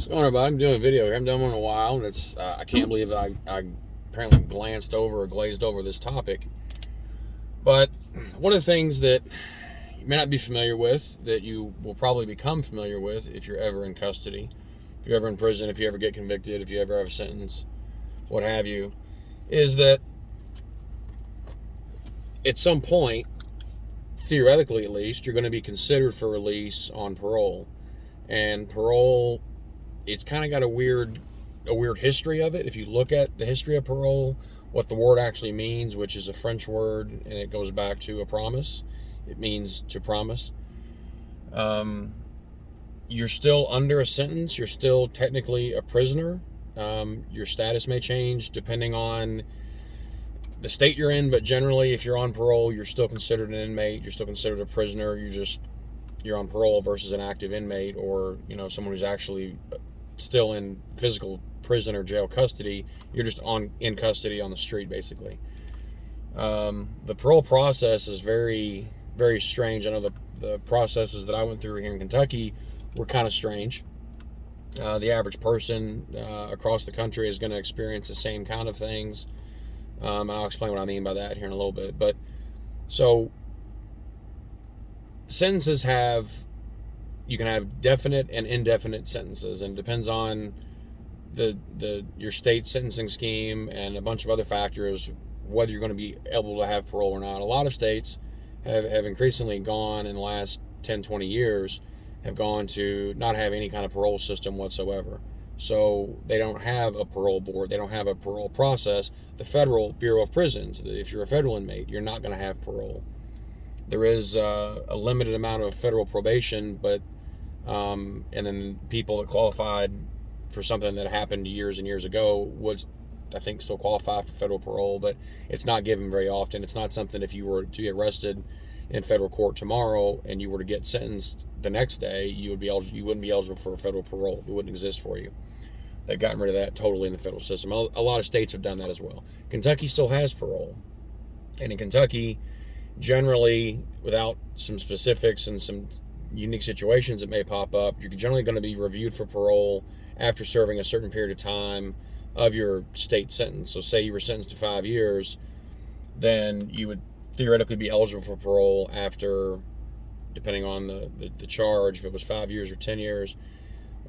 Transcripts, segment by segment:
What's going on, everybody? I'm doing a video here. I haven't done one in a while, and it's I can't believe I apparently glanced over or glazed over this topic. But one of the things that you may not be familiar with, that you will probably become familiar with if you're ever in custody, if you're ever in prison, if you ever get convicted, if you ever have a sentence, what have you, is that at some point, theoretically at least, you're going to be considered for release on parole. And parole, it's kind of got a weird history of it. If you look at the history of parole, what the word actually means, which is a French word, and it goes back to a promise. It means to promise. You're still under a sentence. You're still technically a prisoner. Your status may change depending on the state you're in, but generally, if you're on parole, you're still considered an inmate. You're still considered a prisoner. You're on parole versus an active inmate, or someone who's actually still in physical prison or jail custody. You're just in custody on the street, basically. The parole process is very, very strange. I know the processes that I went through here in Kentucky were kind of strange. The average person across the country is going to experience the same kind of things. And I'll explain what I mean by that here in a little bit. But so sentences you can have definite and indefinite sentences, and it depends on your state sentencing scheme and a bunch of other factors whether you're going to be able to have parole or not. A lot of states have increasingly gone in the last 10-20 years have gone to not have any kind of parole system whatsoever. So they don't have a parole board. They don't have a parole process. The Federal Bureau of Prisons, if you're a federal inmate, you're not going to have parole. There is a limited amount of federal probation, but and then people that qualified for something that happened years and years ago would, I think, still qualify for federal parole, but it's not given very often. It's not something, if you were to get arrested in federal court tomorrow and you were to get sentenced the next day, you wouldn't be eligible for federal parole. It wouldn't exist for you. They've gotten rid of that totally in the federal system. A lot of states have done that as well. Kentucky still has parole, and in Kentucky, generally, without some specifics and some unique situations that may pop up, you're generally going to be reviewed for parole after serving a certain period of time of your state sentence. So say you were sentenced to 5 years, then you would theoretically be eligible for parole after, depending on the charge, if it was 5 years or 10 years,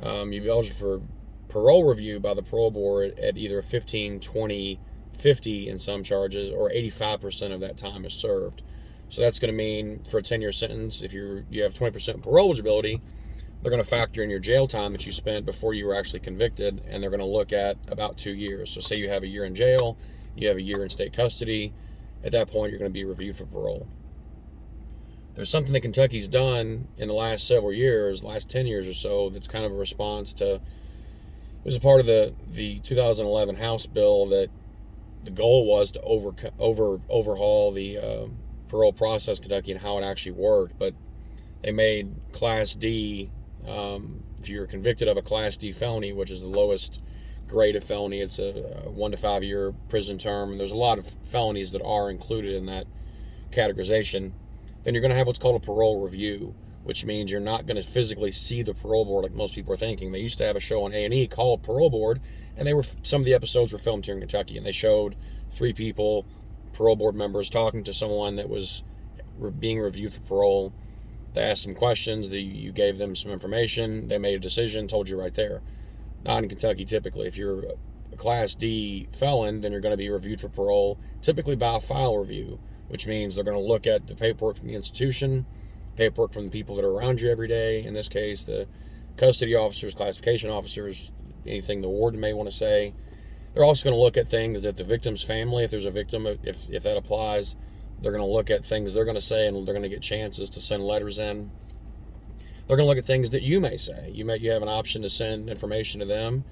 you'd be eligible for parole review by the parole board at either 15, 20, 50 in some charges, or 85% of that time is served. So that's going to mean for a 10-year sentence, if you have 20% parole eligibility, they're going to factor in your jail time that you spent before you were actually convicted, and they're going to look at about 2 years. So say you have a year in jail, you have a year in state custody. At that point, you're going to be reviewed for parole. There's something that Kentucky's done in the last several years, last 10 years or so, that's kind of a response to, it was a part of the 2011 House bill that the goal was to overhaul the parole process in Kentucky and how it actually worked. But they made Class D, if you're convicted of a Class D felony, which is the lowest grade of felony, it's a 1 to 5 year prison term, and there's a lot of felonies that are included in that categorization, then you're going to have what's called a parole review, which means you're not going to physically see the parole board like most people are thinking. They used to have a show on A&E called Parole Board, and some of the episodes were filmed here in Kentucky, and they showed 3 people, parole board members, talking to someone that was being reviewed for parole. They asked some questions, you gave them some information, they made a decision, told you right there. Not in Kentucky typically. If you're a Class D felon, then you're going to be reviewed for parole, typically by a file review, which means they're going to look at the paperwork from the institution, paperwork from the people that are around you every day, in this case the custody officers, classification officers, anything the warden may want to say. They're also going to look at things that the victim's family, if there's a victim, if that applies, they're going to look at things they're going to say, and they're going to get chances to send letters in. They're going to look at things that you may say. You have an option to send information to them.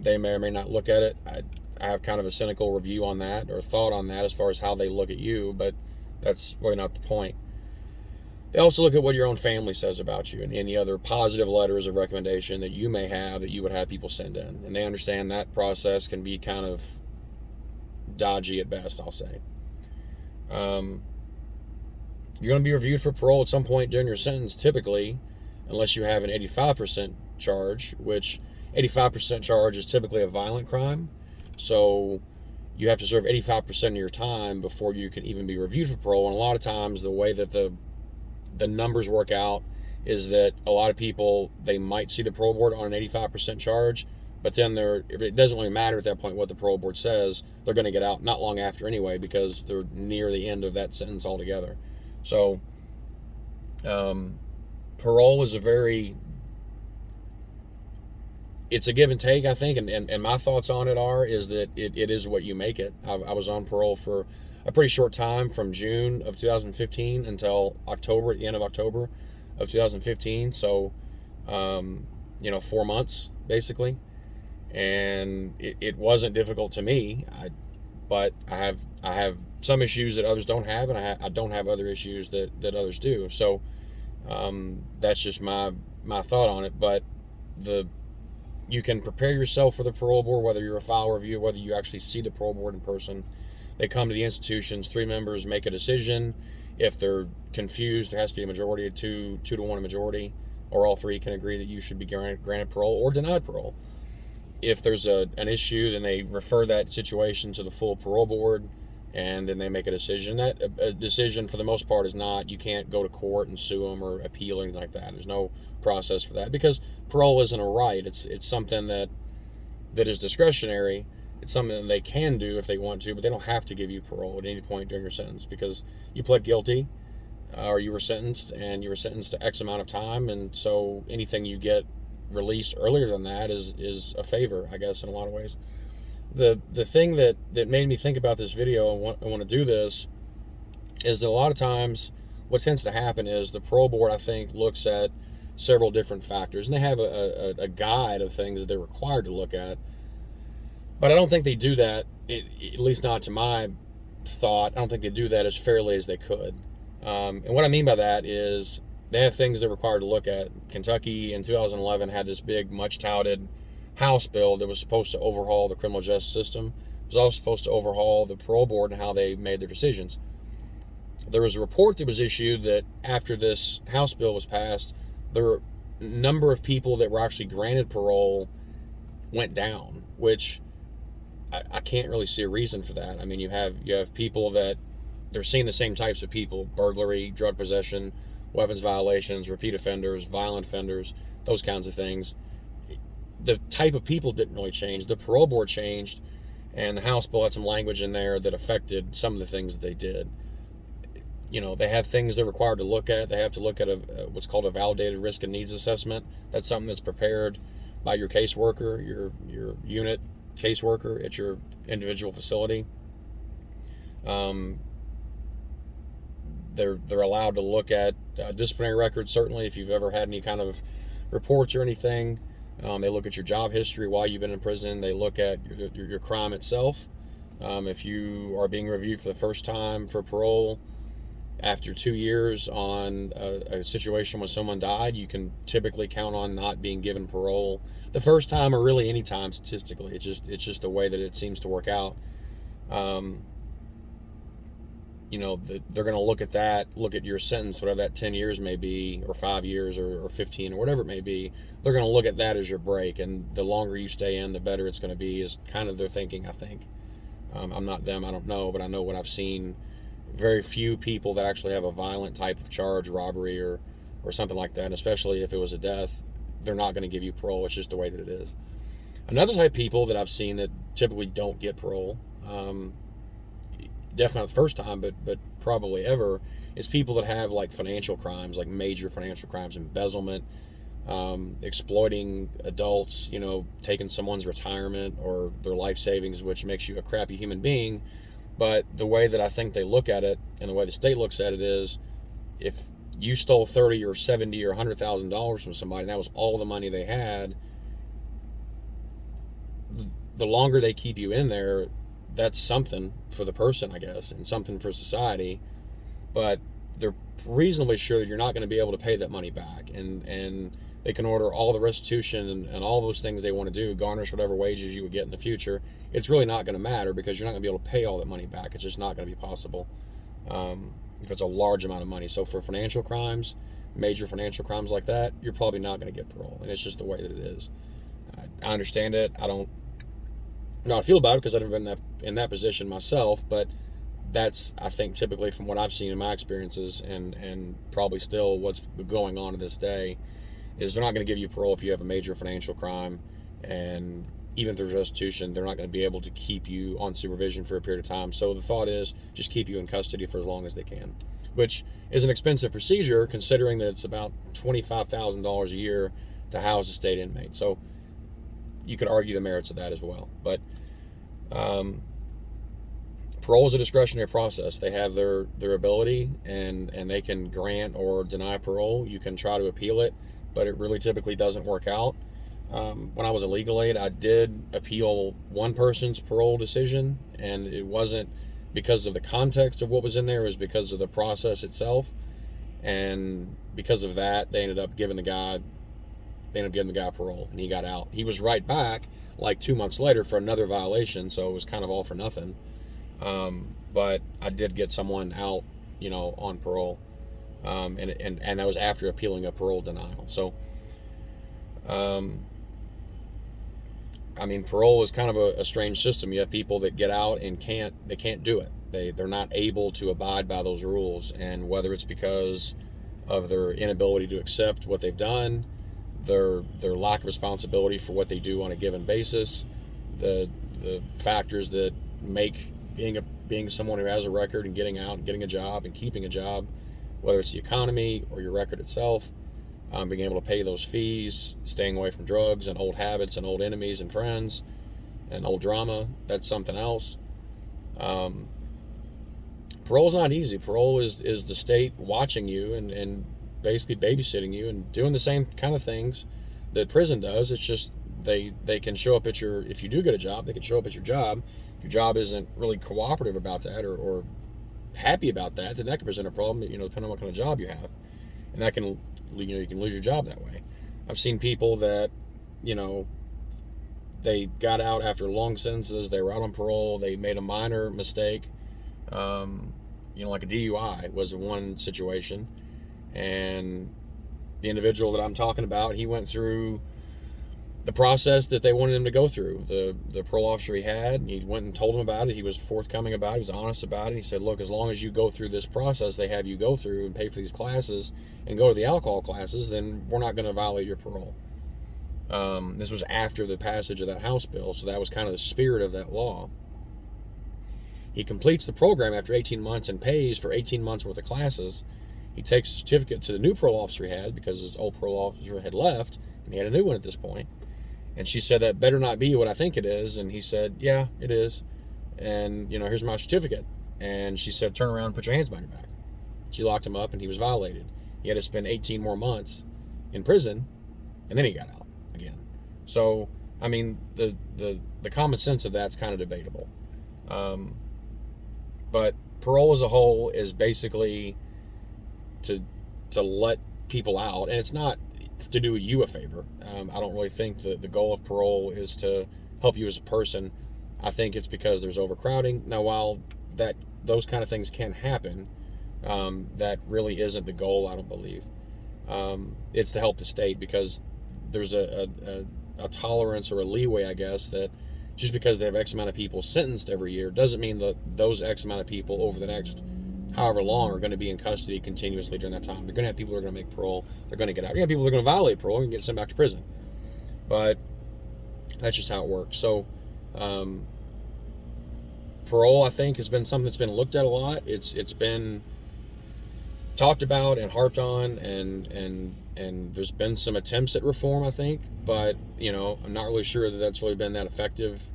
They may or may not look at it. I have kind of a cynical review on that, or thought on that, as far as how they look at you, but that's really not the point. They also look at what your own family says about you and any other positive letters of recommendation that you may have that you would have people send in. And they understand that process can be kind of dodgy at best, I'll say. You're going to be reviewed for parole at some point during your sentence, typically, unless you have an 85% charge, which 85% charge is typically a violent crime. So you have to serve 85% of your time before you can even be reviewed for parole. And a lot of times the way that the numbers work out is that a lot of people, they might see the parole board on an 85% charge, but then it doesn't really matter at that point what the parole board says. They're going to get out not long after anyway, because they're near the end of that sentence altogether. So parole is it's a give and take, I think, and my thoughts on it is that it is what you make it. I was on parole for a pretty short time, from June of 2015 until October, at the end of October of 2015. So, 4 months basically, and it wasn't difficult to me. But I have some issues that others don't have, and I don't have other issues that others do. So, that's just my thought on it. But you can prepare yourself for the parole board, whether you're a file reviewer, whether you actually see the parole board in person. They come to the institutions, 3 members make a decision. If they're confused, there has to be a majority of 2-to-1 majority, or all 3 can agree that you should be granted parole or denied parole. If there's an issue, then they refer that situation to the full parole board, and then they make a decision. That a decision, for the most part, is not, you can't go to court and sue them or appeal or anything like that. There's no process for that, because parole isn't a right. It's something that is discretionary. It's something that they can do if they want to, but they don't have to give you parole at any point during your sentence, because you pled guilty, or you were sentenced, and you were sentenced to X amount of time, and so anything you get released earlier than that is a favor, I guess, in a lot of ways. The thing that made me think about this video and want to do this is that a lot of times what tends to happen is the parole board, I think, looks at several different factors, and they have a guide of things that they're required to look at. But I don't think they do that, at least not to my thought. I don't think they do that as fairly as they could. And what I mean by that is they have things they're required to look at. Kentucky in 2011 had this big, much touted House bill that was supposed to overhaul the criminal justice system. It was also supposed to overhaul the parole board and how they made their decisions. There was a report that was issued that after this House bill was passed, the number of people that were actually granted parole went down, which I can't really see a reason for that. I mean, you have people that they're seeing the same types of people: burglary, drug possession, weapons violations, repeat offenders, violent offenders, those kinds of things. The type of people didn't really change. The parole board changed, and the House bill had some language in there that affected some of the things that they did. They have things they're required to look at. They have to look at what's called a validated risk and needs assessment. That's something that's prepared by your caseworker, your unit caseworker at your individual facility. They're allowed to look at disciplinary records, certainly, if you've ever had any kind of reports or anything. They look at your job history while you've been in prison. They look at your crime itself. If you are being reviewed for the first time for parole after 2 years on a situation when someone died, you can typically count on not being given parole the first time, or really any time statistically. It's just the way that it seems to work out. They're going to look at that, look at your sentence, whatever that 10 years may be, or 5 years, or 15, or whatever it may be. They're going to look at that as your break, and the longer you stay in, the better it's going to be, is kind of their thinking, I think. I'm not them, I don't know, but I know what I've seen. Very few people that actually have a violent type of charge, robbery or something like that, especially if it was a death, they're not going to give you parole. It's just the way that it is. Another type of people that I've seen that typically don't get parole, definitely not the first time, but probably ever, is people that have like financial crimes, like major financial crimes, embezzlement, exploiting adults, taking someone's retirement or their life savings, which makes you a crappy human being. But the way that I think they look at it, and the way the state looks at it, is if you stole $30 or $70 or $100,000 from somebody, and that was all the money they had, the longer they keep you in there, that's something for the person, I guess, and something for society. But they're reasonably sure that you're not going to be able to pay that money back, and they can order all the restitution and all those things they want to do, garnish whatever wages you would get in the future. It's really not going to matter, because you're not going to be able to pay all that money back. It's just not going to be possible if it's a large amount of money. So for financial crimes, major financial crimes like that, you're probably not going to get parole, and it's just the way that it is. I understand it. I don't know how I feel about it because I've never been in that position myself, but that's, I think, typically from what I've seen in my experiences, and probably still what's going on to this day, is they're not going to give you parole if you have a major financial crime, and even through restitution, they're not going to be able to keep you on supervision for a period of time. So the thought is just keep you in custody for as long as they can, which is an expensive procedure considering that it's about $25,000 a year to house a state inmate. So you could argue the merits of that as well. But parole is a discretionary process. They have their ability, and they can grant or deny parole. You can try to appeal it, but it really typically doesn't work out. When I was a legal aid, I did appeal one person's parole decision, and it wasn't because of the context of what was in there. It was because of the process itself, and because of that, they ended up giving the guy parole, and he got out. He was right back like 2 months later for another violation, so it was kind of all for nothing. But I did get someone out, on parole, and that was after appealing a parole denial. So, parole is kind of a strange system. You have people that get out and they can't do it. They're not able to abide by those rules, and whether it's because of their inability to accept what they've done, their lack of responsibility for what they do on a given basis, the factors that make being someone who has a record and getting out and getting a job and keeping a job, whether it's the economy or your record itself, being able to pay those fees, staying away from drugs and old habits and old enemies and friends and old drama, that's something else. Parole's not easy. Parole is the state watching you and basically babysitting you and doing the same kind of things that prison does. It's just they can show up at if you do get a job, they can show up at your job. If your job isn't really cooperative about that or happy about that, then that can present a problem, depending on what kind of job you have. And that can, you can lose your job that way. I've seen people that, they got out after long sentences, they were out on parole, they made a minor mistake, like a DUI was one situation, and the individual that I'm talking about, he went through the process that they wanted him to go through. The parole officer he had, he went and told him about it. He was forthcoming about it. He was honest about it. He said, look, as long as you go through this process they have you go through and pay for these classes and go to the alcohol classes, then we're not going to violate your parole. This was after the passage of that House bill, so that was kind of the spirit of that law. He completes the program after 18 months and pays for 18 months worth of classes. He takes a certificate to the new parole officer he had because his old parole officer had left, and he had a new one at this point. And she said, that better not be what I think it is. And he said, yeah, it is. And, here's my certificate. And she said, turn around and put your hands behind your back. She locked him up, and he was violated. He had to spend 18 more months in prison, and then he got out again. So, the common sense of that's kind of debatable. But parole as a whole is basically to let people out, and it's not to do you a favor. I don't really think that the goal of parole is to help you as a person. I think it's because there's overcrowding. Now, while those kind of things can happen, that really isn't the goal, I don't believe. It's to help the state because there's a tolerance or a leeway, I guess, that just because they have X amount of people sentenced every year doesn't mean that those X amount of people over the next however long are going to be in custody continuously during that time. They're going to have people that are going to make parole. They're going to get out. You're going to have people that are going to violate parole and get sent back to prison. But that's just how it works. So parole, I think, has been something that's been looked at a lot. It's been talked about and harped on, and there's been some attempts at reform, I think, but I'm not really sure that that's really been that effective.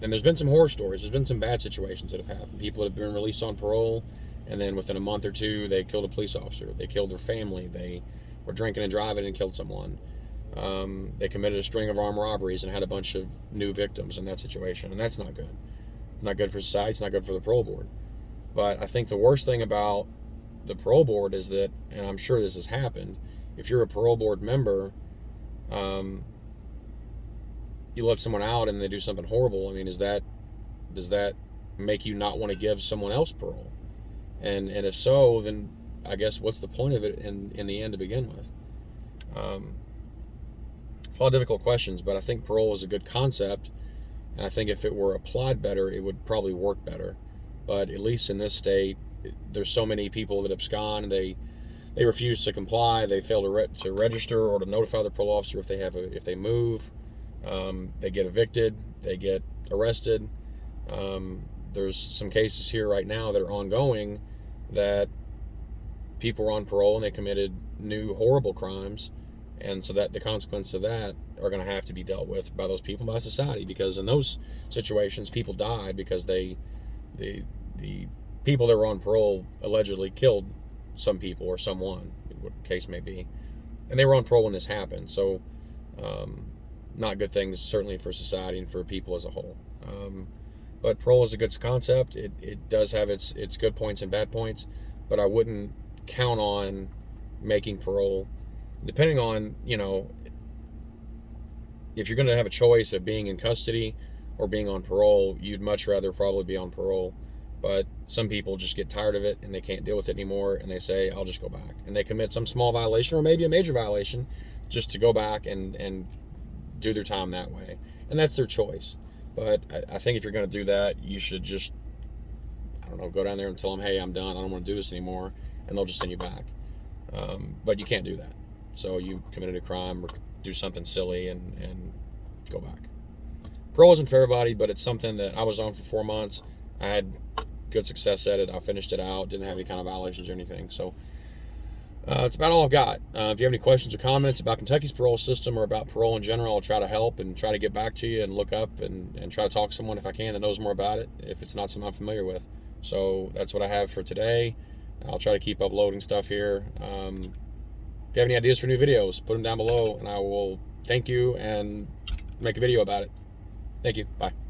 And there's been some horror stories. There's been some bad situations that have happened. People that have been released on parole, and then within a month or two, they killed a police officer. They killed their family. They were drinking and driving and killed someone. They committed a string of armed robberies and had a bunch of new victims in that situation, and that's not good. It's not good for society. It's not good for the parole board. But I think the worst thing about the parole board is that, and I'm sure this has happened, if you're a parole board member, you let someone out and they do something horrible, does that make you not want to give someone else parole? And if so, then I guess what's the point of it in the end to begin with? It's a lot of difficult questions, but I think parole is a good concept, and I think if it were applied better, it would probably work better. But at least in this state, there's so many people that abscond. They refuse to comply. They fail to register or to notify the parole officer if they move. They get evicted. They get arrested. There's some cases here right now that are ongoing that people were on parole and they committed new horrible crimes, and so that the consequences of that are going to have to be dealt with by those people, by society, because in those situations people died because the people that were on parole allegedly killed some people or someone, what the case may be, and they were on parole when this happened. So not good things, certainly for society and for people as a whole. But parole is a good concept. It does have its good points and bad points, but I wouldn't count on making parole, depending on, if you're going to have a choice of being in custody or being on parole, you'd much rather probably be on parole. But some people just get tired of it and they can't deal with it anymore, and they say, I'll just go back. And they commit some small violation or maybe a major violation just to go back and do their time that way. And that's their choice. But I think if you're going to do that, you should just, I don't know, go down there and tell them, hey, I'm done. I don't want to do this anymore. And they'll just send you back. But you can't do that. So you committed a crime or do something silly and go back. Parole isn't for everybody, but it's something that I was on for 4 months. I had good success at it. I finished it out. Didn't have any kind of violations or anything. So it's about all I've got. If you have any questions or comments about Kentucky's parole system or about parole in general, I'll try to help and try to get back to you and look up and try to talk to someone if I can that knows more about it, if it's not something I'm familiar with. So that's what I have for today. I'll try to keep uploading stuff here. If you have any ideas for new videos, put them down below and I will thank you and make a video about it. Thank you. Bye.